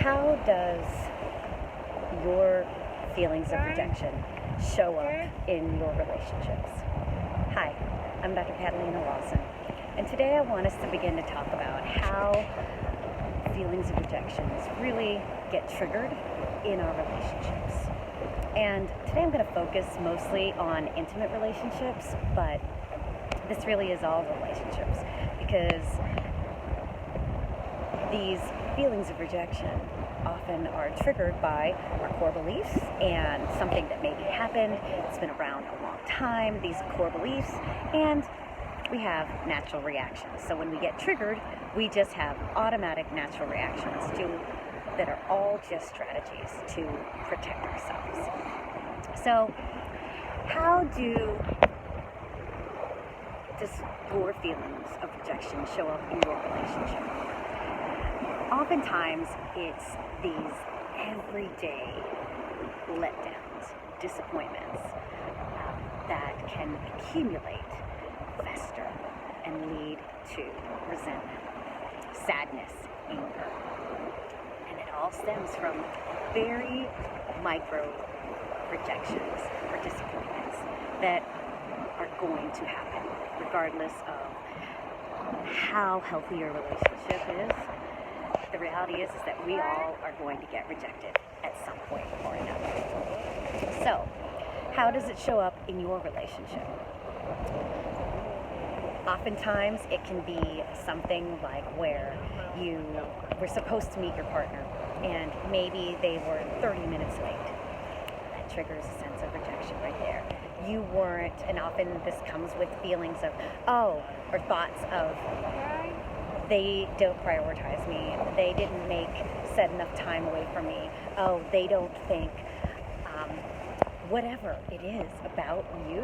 How does your feelings of rejection show up in your relationships? Hi, I'm Dr. Catalina Lawson, and today I want us to begin to talk about how feelings of rejections really get triggered in our relationships. And today I'm going to focus mostly on intimate relationships, but this really is all relationships, because these feelings of rejection often are triggered by our core beliefs and something that maybe happened, it's been around a long time, these core beliefs, and we have natural reactions. So when we get triggered, we just have automatic natural reactions that are all just strategies to protect ourselves. So how does your feelings of rejection show up in your relationship? Oftentimes, it's these everyday letdowns, disappointments that can accumulate, fester, and lead to resentment, sadness, anger. And it all stems from very micro rejections or disappointments that are going to happen, regardless of how healthy your relationship is. The reality is that we all are going to get rejected at some point or another. So, how does it show up in your relationship? Oftentimes, it can be something like where you were supposed to meet your partner, and maybe they were 30 minutes late. That triggers a sense of rejection right there. You weren't, and often this comes with feelings of, or thoughts of, they don't prioritize me, they didn't set enough time away from me, they don't think, whatever it is about you.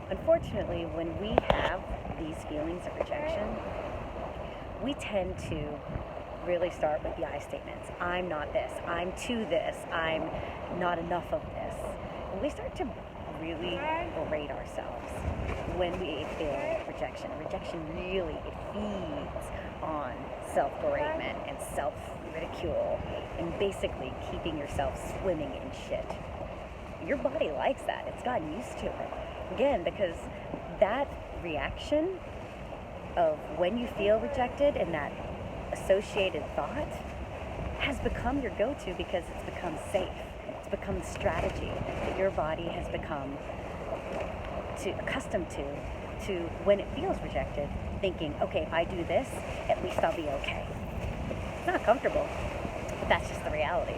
Unfortunately, when we have these feelings of rejection, we tend to really start with the I statements. I'm not this, I'm to this, I'm not enough of this. And we start to really berate ourselves when we feel rejection. Rejection really, it feeds on self-beratement and self-ridicule and basically keeping yourself swimming in shit. Your body likes that. It's gotten used to it. Again, because that reaction of when you feel rejected and that associated thought has become your go-to because it's become safe. It's become a strategy that your body has become accustomed to when it feels rejected, thinking, okay, if I do this, at least I'll be okay. It's not comfortable, but that's just the reality.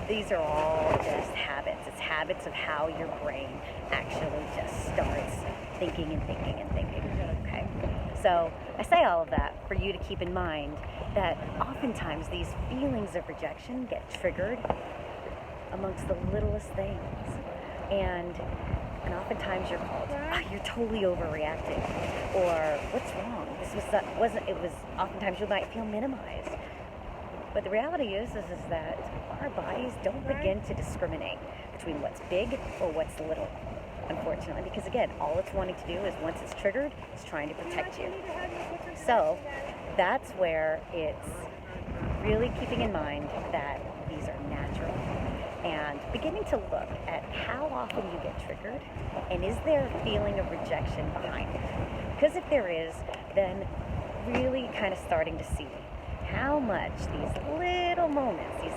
These are all just habits. It's habits of how your brain actually just starts thinking and thinking and thinking, okay? So I say all of that for you to keep in mind that oftentimes these feelings of rejection get triggered amongst the littlest things. And oftentimes you're called, you're totally overreacting, or what's wrong? Oftentimes you might feel minimized. But the reality is that our bodies don't begin to discriminate between what's big or what's little, unfortunately, because again, all it's wanting to do is once it's triggered, it's trying to protect you. So that's where it's really keeping in mind that these are natural and beginning to look at how often you get triggered and is there a feeling of rejection behind it? Because if there is, then really kind of starting to see how much these little moments, these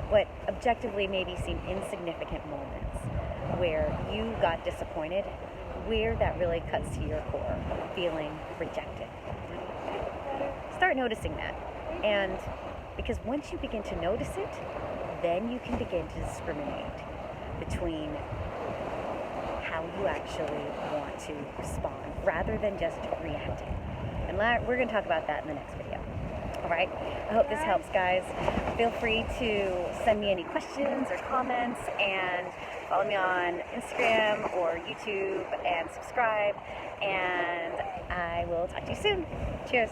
what objectively maybe seem insignificant moments where you got disappointed, where that really cuts to your core, feeling rejected. Start noticing that. And because once you begin to notice it, then you can begin to discriminate between how you actually want to respond rather than just reacting. And we're going to talk about that in the next video. All right, I hope this helps, guys. Feel free to send me any questions or comments and follow me on Instagram or YouTube and subscribe. And I will talk to you soon. Cheers.